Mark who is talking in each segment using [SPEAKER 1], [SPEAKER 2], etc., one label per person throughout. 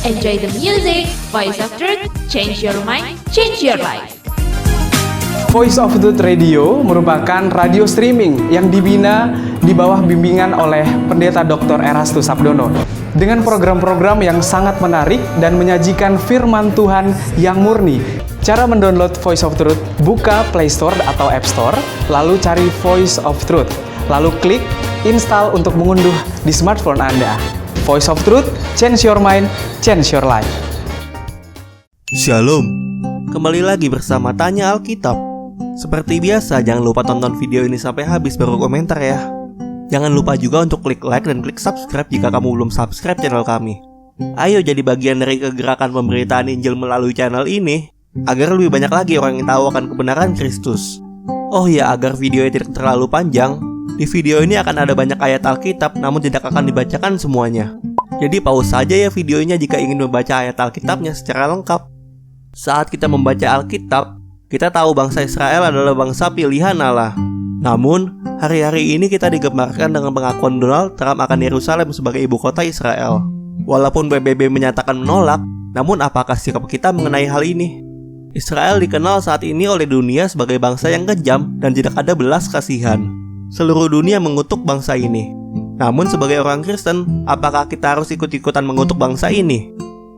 [SPEAKER 1] Enjoy the music, Voice of Truth, change your mind, change your life.
[SPEAKER 2] Voice of Truth Radio merupakan radio streaming yang dibina di bawah bimbingan oleh Pendeta Dr. Erastus Sabdono dengan program-program yang sangat menarik dan menyajikan firman Tuhan yang murni. Cara mendownload Voice of Truth, buka Play Store atau App Store, lalu cari Voice of Truth, lalu klik install untuk mengunduh di smartphone Anda. Voice of Truth, change your mind, change your life.
[SPEAKER 3] Shalom, kembali lagi bersama Tanya Alkitab. Seperti biasa, jangan lupa tonton video ini sampai habis baru komentar ya. Jangan lupa juga untuk klik like dan klik subscribe jika kamu belum subscribe channel kami. Ayo jadi bagian dari kegerakan pemberitaan Injil melalui channel ini, agar lebih banyak lagi orang yang tahu akan kebenaran Kristus. Oh ya, agar videonya tidak terlalu panjang, di video ini akan ada banyak ayat Alkitab namun tidak akan dibacakan semuanya. Jadi pause saja ya videonya jika ingin membaca ayat Alkitabnya secara lengkap. Saat kita membaca Alkitab, kita tahu bangsa Israel adalah bangsa pilihan Allah. Namun, hari-hari ini kita digembarkan dengan pengakuan Donald Trump akan Yerusalem sebagai ibu kota Israel. Walaupun PBB menyatakan menolak, namun apakah sikap kita mengenai hal ini? Israel dikenal saat ini oleh dunia sebagai bangsa yang kejam dan tidak ada belas kasihan. Seluruh dunia mengutuk bangsa ini. Namun sebagai orang Kristen, apakah kita harus ikut-ikutan mengutuk bangsa ini?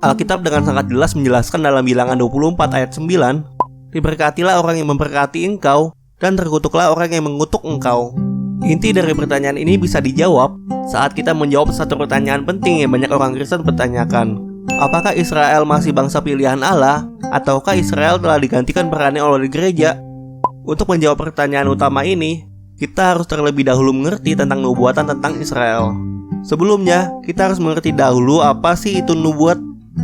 [SPEAKER 3] Alkitab dengan sangat jelas menjelaskan dalam Bilangan 24 ayat 9, "Diberkatilah orang yang memberkati engkau, dan terkutuklah orang yang mengutuk engkau." Inti dari pertanyaan ini bisa dijawab saat kita menjawab satu pertanyaan penting yang banyak orang Kristen pertanyakan. Apakah Israel masih bangsa pilihan Allah, ataukah Israel telah digantikan perannya oleh gereja? Untuk menjawab pertanyaan utama ini, kita harus terlebih dahulu mengerti tentang nubuatan tentang Israel. Sebelumnya, kita harus mengerti dahulu apa sih itu nubuat.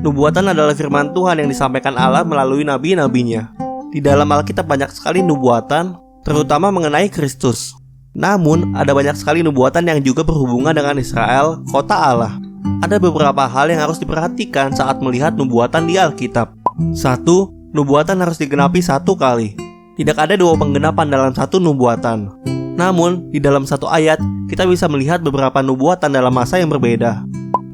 [SPEAKER 3] Nubuatan adalah firman Tuhan yang disampaikan Allah melalui nabi-nabinya. Di dalam Alkitab banyak sekali nubuatan, terutama mengenai Kristus. Namun, ada banyak sekali nubuatan yang juga berhubungan dengan Israel, kota Allah. Ada beberapa hal yang harus diperhatikan saat melihat nubuatan di Alkitab. 1. Nubuatan harus digenapi satu kali. Tidak ada dua penggenapan dalam satu nubuatan. Namun, di dalam satu ayat, kita bisa melihat beberapa nubuatan dalam masa yang berbeda.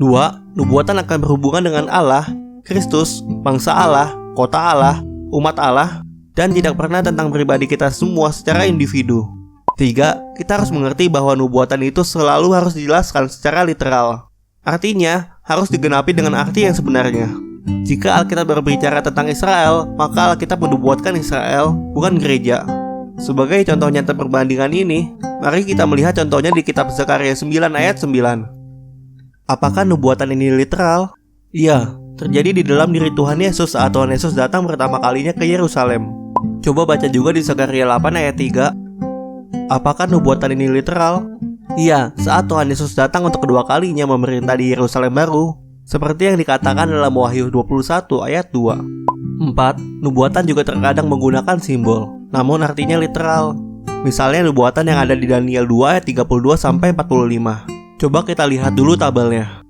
[SPEAKER 3] 2. Nubuatan akan berhubungan dengan Allah, Kristus, bangsa Allah, kota Allah, umat Allah, dan tidak pernah tentang pribadi kita semua secara individu. 3. Kita harus mengerti bahwa nubuatan itu selalu harus dijelaskan secara literal. Artinya, harus digenapi dengan arti yang sebenarnya. Jika Alkitab berbicara tentang Israel, maka Alkitab menubuatkan Israel, bukan gereja. Sebagai contoh nyata perbandingan ini, mari kita melihat contohnya di kitab Zakaria 9 ayat 9. Apakah nubuatan ini literal? Iya, terjadi di dalam diri Tuhan Yesus saat Tuhan Yesus datang pertama kalinya ke Yerusalem. Coba baca juga di Zakaria 8 ayat 3. Apakah nubuatan ini literal? Iya, saat Tuhan Yesus datang untuk kedua kalinya memerintah di Yerusalem baru, seperti yang dikatakan dalam Wahyu 21 ayat 2. 4. Nubuatan juga terkadang menggunakan simbol, namun artinya literal. Misalnya nubuatan yang ada di Daniel 2 ayat 32 sampai 45. Coba kita lihat dulu tabelnya.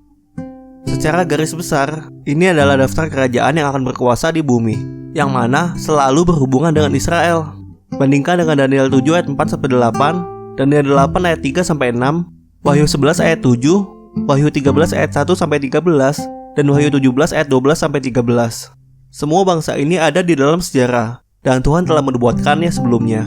[SPEAKER 3] Secara garis besar, ini adalah daftar kerajaan yang akan berkuasa di bumi, yang mana selalu berhubungan dengan Israel. Bandingkan dengan Daniel 7 ayat 4 sampai 8, Daniel 8 ayat 3 sampai 6, Wahyu 11 ayat 7, Wahyu 13 ayat 1 sampai 13, dan Wahyu 17 ayat 12 sampai 13. Semua bangsa ini ada di dalam sejarah, dan Tuhan telah menubuatkannya sebelumnya.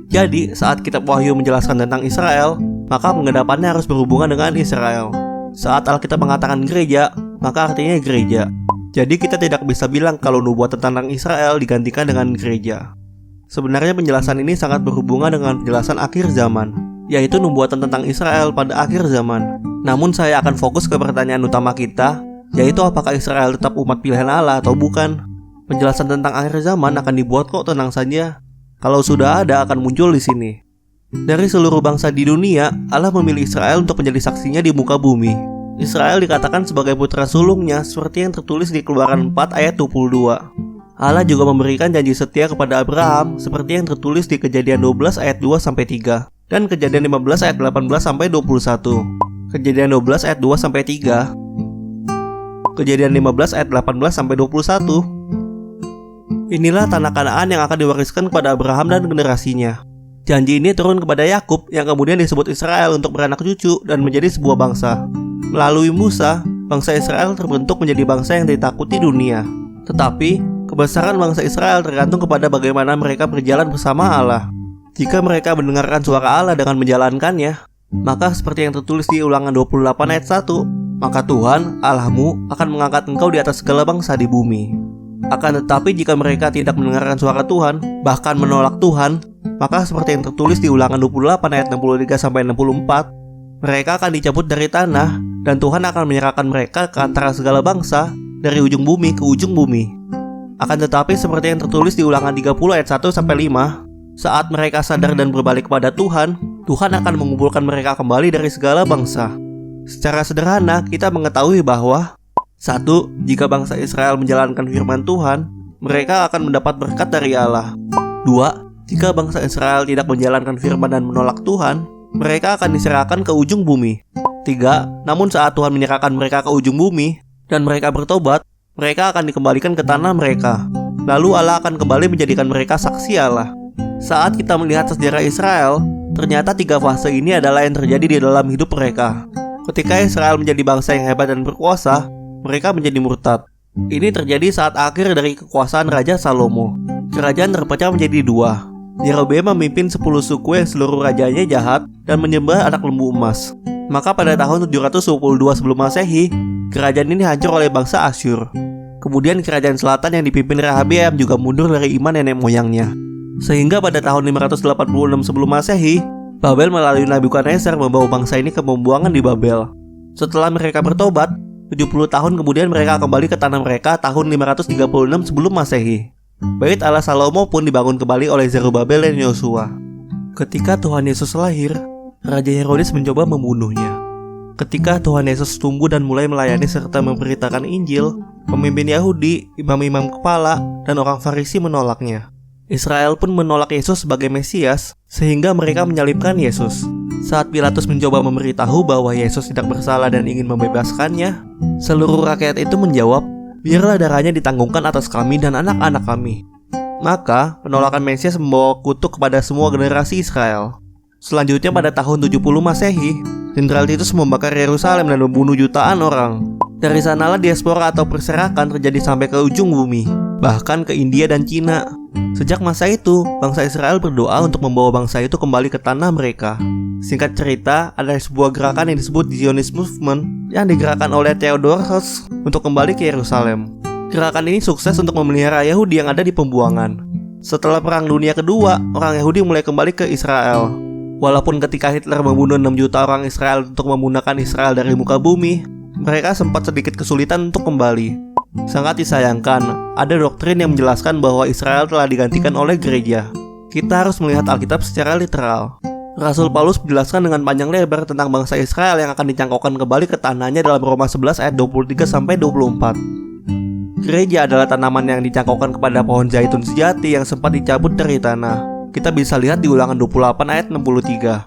[SPEAKER 3] Jadi, saat kitab Wahyu menjelaskan tentang Israel, maka penggenapannya harus berhubungan dengan Israel. Saat Alkitab mengatakan gereja, maka artinya gereja. Jadi kita tidak bisa bilang kalau nubuatan tentang Israel digantikan dengan gereja. Sebenarnya penjelasan ini sangat berhubungan dengan penjelasan akhir zaman, yaitu nubuatan tentang Israel pada akhir zaman. Namun saya akan fokus ke pertanyaan utama kita, yaitu apakah Israel tetap umat pilihan Allah atau bukan. Penjelasan tentang akhir zaman akan dibuat kok, tenang saja. Kalau sudah ada akan muncul di sini. Dari seluruh bangsa di dunia, Allah memilih Israel untuk menjadi saksinya di muka bumi. Israel dikatakan sebagai putra sulungnya seperti yang tertulis di Keluaran 4 ayat 22. Allah juga memberikan janji setia kepada Abraham seperti yang tertulis di Kejadian 12 ayat 2 sampai 3 dan Kejadian 15 ayat 18 sampai 21. Kejadian 12 ayat 2 sampai 3. Kejadian 15 ayat 18 sampai 21. Inilah tanah Kanaan yang akan diwariskan kepada Abraham dan generasinya. Janji ini turun kepada Yakub yang kemudian disebut Israel untuk beranak cucu dan menjadi sebuah bangsa. Melalui Musa, bangsa Israel terbentuk menjadi bangsa yang ditakuti dunia. Tetapi, kebesaran bangsa Israel tergantung kepada bagaimana mereka berjalan bersama Allah. Jika mereka mendengarkan suara Allah dengan menjalankannya, maka seperti yang tertulis di Ulangan 28 ayat 1, maka Tuhan, Allahmu, akan mengangkat engkau di atas segala bangsa di bumi. Akan tetapi jika mereka tidak mendengarkan suara Tuhan, bahkan menolak Tuhan, maka seperti yang tertulis di Ulangan 28 ayat 63-64, mereka akan dicabut dari tanah, dan Tuhan akan menyerahkan mereka ke antara segala bangsa, dari ujung bumi ke ujung bumi. Akan tetapi seperti yang tertulis di Ulangan 30 ayat 1-5, saat mereka sadar dan berbalik kepada Tuhan, Tuhan akan mengumpulkan mereka kembali dari segala bangsa. Secara sederhana, kita mengetahui bahwa 1. Jika bangsa Israel menjalankan firman Tuhan, mereka akan mendapat berkat dari Allah. 2. Jika bangsa Israel tidak menjalankan firman dan menolak Tuhan, mereka akan diserahkan ke ujung bumi. 3. Namun saat Tuhan menyerahkan mereka ke ujung bumi, dan mereka bertobat, mereka akan dikembalikan ke tanah mereka. Lalu Allah akan kembali menjadikan mereka saksi Allah. Saat kita melihat sejarah Israel, ternyata 3 fase ini adalah yang terjadi di dalam hidup mereka. Ketika Israel menjadi bangsa yang hebat dan berkuasa, mereka menjadi murtad. Ini terjadi saat akhir dari kekuasaan Raja Salomo. Kerajaan terpecah menjadi 2. Yerobeam memimpin 10 suku yang seluruh rajanya jahat dan menyembah anak lembu emas. Maka pada tahun 722 sebelum Masehi, kerajaan ini hancur oleh bangsa Asyur. Kemudian kerajaan selatan yang dipimpin Rehabeam juga mundur dari iman nenek moyangnya. Sehingga pada tahun 586 sebelum Masehi, Babel melalui Nabukadnezar membawa bangsa ini ke pembuangan di Babel. Setelah mereka bertobat, 70 tahun kemudian mereka kembali ke tanah mereka tahun 536 sebelum Masehi. Bait Allah Salomo pun dibangun kembali oleh Zerubabel dan Yosua. Ketika Tuhan Yesus lahir, Raja Herodes mencoba membunuhnya. Ketika Tuhan Yesus tumbuh dan mulai melayani serta memberitakan Injil, pemimpin Yahudi, imam-imam kepala, dan orang Farisi menolaknya. Israel pun menolak Yesus sebagai Mesias, sehingga mereka menyalibkan Yesus. Saat Pilatus mencoba memberitahu bahwa Yesus tidak bersalah dan ingin membebaskannya, seluruh rakyat itu menjawab, "Biarlah darahnya ditanggungkan atas kami dan anak-anak kami." Maka, penolakan Mesias membawa kutuk kepada semua generasi Israel. Selanjutnya pada tahun 70 Masehi, Jenderal Titus membakar Yerusalem dan membunuh jutaan orang. Dari sanalah diaspora atau perserakan terjadi sampai ke ujung bumi, bahkan ke India dan Cina. Sejak masa itu, bangsa Israel berdoa untuk membawa bangsa itu kembali ke tanah mereka. Singkat cerita, ada sebuah gerakan yang disebut Zionist Movement yang digerakkan oleh Theodor Herzl untuk kembali ke Yerusalem. Gerakan ini sukses untuk memelihara Yahudi yang ada di pembuangan. Setelah Perang Dunia Kedua, orang Yahudi mulai kembali ke Israel. Walaupun ketika Hitler membunuh 6 juta orang Israel untuk memundahkan Israel dari muka bumi, mereka sempat sedikit kesulitan untuk kembali. Sangat disayangkan, ada doktrin yang menjelaskan bahwa Israel telah digantikan oleh gereja. Kita harus melihat Alkitab secara literal. Rasul Paulus menjelaskan dengan panjang lebar tentang bangsa Israel yang akan dicangkokkan kembali ke tanahnya dalam Roma 11 ayat 23-24. Gereja adalah tanaman yang dicangkokkan kepada pohon zaitun sejati yang sempat dicabut dari tanah. Kita bisa lihat di Ulangan 28 ayat 63.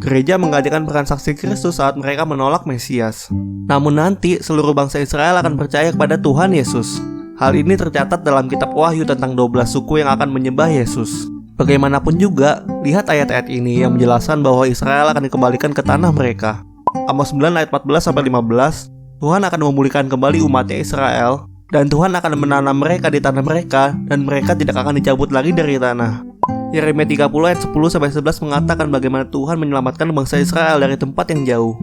[SPEAKER 3] Gereja menggantikan peran saksi Kristus saat mereka menolak Mesias. Namun nanti seluruh bangsa Israel akan percaya kepada Tuhan Yesus. Hal ini tercatat dalam kitab Wahyu tentang 12 suku yang akan menyembah Yesus. Bagaimanapun juga, lihat ayat-ayat ini yang menjelaskan bahwa Israel akan dikembalikan ke tanah mereka. Amos 9 ayat 14-15, Tuhan akan memulihkan kembali umatnya Israel, dan Tuhan akan menanam mereka di tanah mereka, dan mereka tidak akan dicabut lagi dari tanah. Yeremia 30 ayat 10-11 mengatakan bagaimana Tuhan menyelamatkan bangsa Israel dari tempat yang jauh.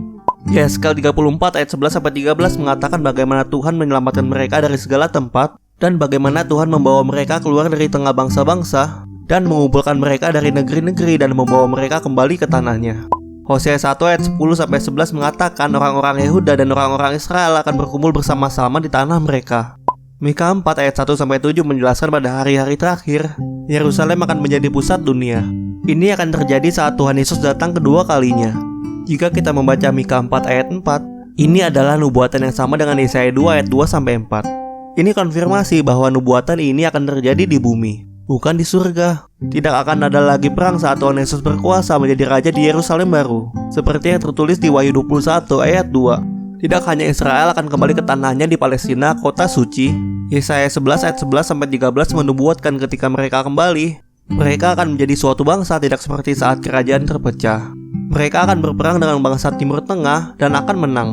[SPEAKER 3] Yeskel 34 ayat 11-13 mengatakan bagaimana Tuhan menyelamatkan mereka dari segala tempat, dan bagaimana Tuhan membawa mereka keluar dari tengah bangsa-bangsa, dan mengumpulkan mereka dari negeri-negeri dan membawa mereka kembali ke tanahnya. Hosea 1 ayat 10-11 mengatakan orang-orang Yehuda dan orang-orang Israel akan berkumpul bersama-sama di tanah mereka. Mika 4 ayat 1-7 menjelaskan pada hari-hari terakhir, Yerusalem akan menjadi pusat dunia. Ini akan terjadi saat Tuhan Yesus datang kedua kalinya. Jika kita membaca Mika 4 ayat 4, ini adalah nubuatan yang sama dengan Yesaya 2 ayat 2-4. Ini konfirmasi bahwa nubuatan ini akan terjadi di bumi, bukan di surga. Tidak akan ada lagi perang saat Tuhan Yesus berkuasa menjadi raja di Yerusalem baru, seperti yang tertulis di Wahyu 21 ayat 2. Tidak hanya Israel akan kembali ke tanahnya di Palestina, kota suci. Yesaya 11 ayat 11-13 menubuatkan ketika mereka kembali, mereka akan menjadi suatu bangsa tidak seperti saat kerajaan terpecah. Mereka akan berperang dengan bangsa Timur Tengah dan akan menang.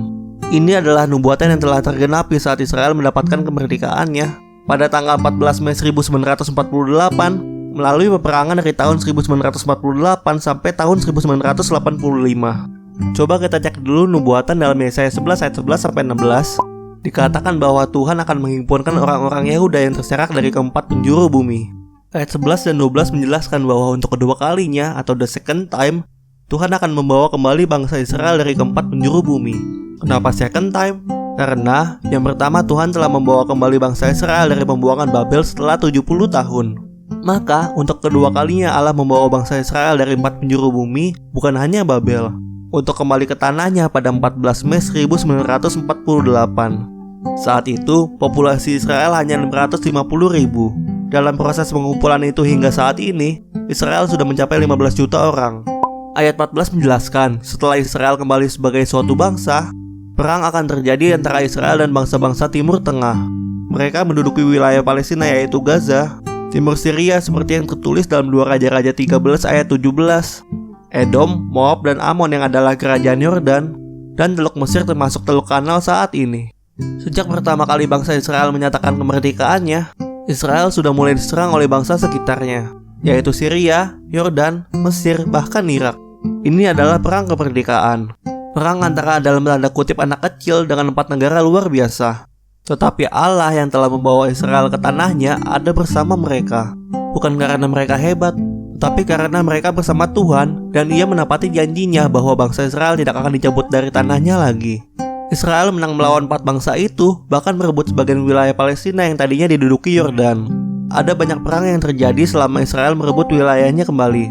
[SPEAKER 3] Ini adalah nubuatan yang telah tergenapi saat Israel mendapatkan kemerdekaannya pada tanggal 14 Mei 1948 melalui peperangan dari tahun 1948 sampai tahun 1985. Coba kita cek dulu nubuatan dalam Yesaya 11 ayat 11 sampai 16. Dikatakan bahwa Tuhan akan menghimpunkan orang-orang Yehuda yang terserak dari keempat penjuru bumi. Ayat 11 dan 12 menjelaskan bahwa untuk kedua kalinya atau the second time, Tuhan akan membawa kembali bangsa Israel dari keempat penjuru bumi. Kenapa second time? Karena yang pertama Tuhan telah membawa kembali bangsa Israel dari pembuangan Babel setelah 70 tahun. Maka untuk kedua kalinya Allah membawa bangsa Israel dari empat penjuru bumi, bukan hanya Babel, untuk kembali ke tanahnya pada 14 Mei 1948. Saat itu, populasi Israel hanya 650.000. Dalam proses pengumpulan itu hingga saat ini, Israel sudah mencapai 15 juta orang. Ayat 14 menjelaskan, setelah Israel kembali sebagai suatu bangsa, perang akan terjadi antara Israel dan bangsa-bangsa Timur Tengah. Mereka menduduki wilayah Palestina yaitu Gaza, Timur Syria seperti yang tertulis dalam 2 Raja-Raja 13 ayat 17. Edom, Moab, dan Amon yang adalah kerajaan Yordan, dan Teluk Mesir termasuk Teluk Kanal saat ini. Sejak pertama kali bangsa Israel menyatakan kemerdekaannya, Israel sudah mulai diserang oleh bangsa sekitarnya, yaitu Syria, Yordan, Mesir, bahkan Irak. Ini adalah perang kemerdekaan. Perang antara dalam tanda kutip anak kecil dengan 4 negara luar biasa. Tetapi Allah yang telah membawa Israel ke tanahnya ada bersama mereka. Bukan karena mereka hebat, tapi karena mereka bersama Tuhan dan Ia menepati janjinya bahwa bangsa Israel tidak akan dicabut dari tanahnya lagi. Israel menang melawan 4 bangsa itu, bahkan merebut sebagian wilayah Palestina yang tadinya diduduki Yordan. Ada banyak perang yang terjadi selama Israel merebut wilayahnya kembali.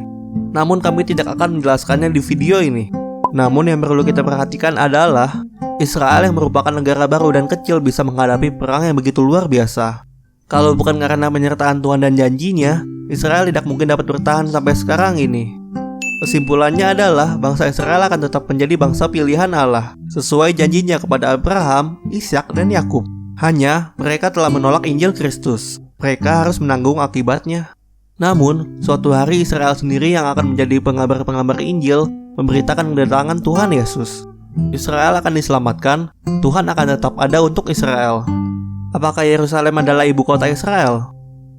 [SPEAKER 3] Namun kami tidak akan menjelaskannya di video ini. Namun yang perlu kita perhatikan adalah Israel yang merupakan negara baru dan kecil bisa menghadapi perang yang begitu luar biasa. Kalau bukan karena penyertaan Tuhan dan janjinya, Israel tidak mungkin dapat bertahan sampai sekarang ini. Kesimpulannya adalah bangsa Israel akan tetap menjadi bangsa pilihan Allah, sesuai janjinya kepada Abraham, Ishak, dan Yakub. Hanya mereka telah menolak Injil Kristus. Mereka harus menanggung akibatnya. Namun, suatu hari Israel sendiri yang akan menjadi pengabar-pengabar Injil memberitakan kedatangan Tuhan Yesus. Israel akan diselamatkan, Tuhan akan tetap ada untuk Israel. Apakah Yerusalem adalah ibu kota Israel?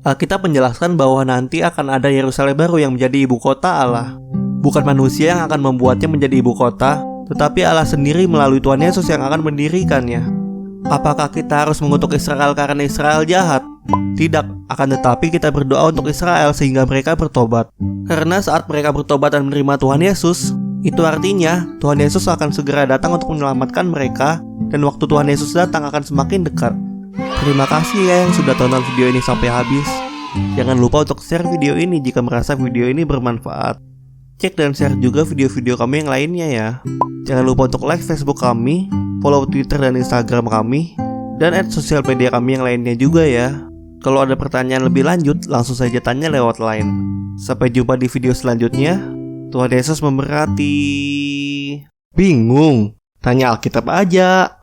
[SPEAKER 3] Alkitab menjelaskan bahwa nanti akan ada Yerusalem baru yang menjadi ibu kota Allah. Bukan manusia yang akan membuatnya menjadi ibu kota, tetapi Allah sendiri melalui Tuhan Yesus yang akan mendirikannya. Apakah kita harus mengutuk Israel karena Israel jahat? Tidak, akan tetapi kita berdoa untuk Israel sehingga mereka bertobat. Karena saat mereka bertobat dan menerima Tuhan Yesus, itu artinya Tuhan Yesus akan segera datang untuk menyelamatkan mereka, dan waktu Tuhan Yesus datang akan semakin dekat. Terima kasih ya yang sudah tonton video ini sampai habis. Jangan lupa untuk share video ini jika merasa video ini bermanfaat. Cek dan share juga video-video kami yang lainnya ya. Jangan lupa untuk like Facebook kami, follow Twitter dan Instagram kami, dan add sosial media kami yang lainnya juga ya. Kalau ada pertanyaan lebih lanjut, langsung saja tanya lewat line. Sampai jumpa di video selanjutnya. Tuhan Yesus memberkati. Bingung? Tanya Alkitab aja.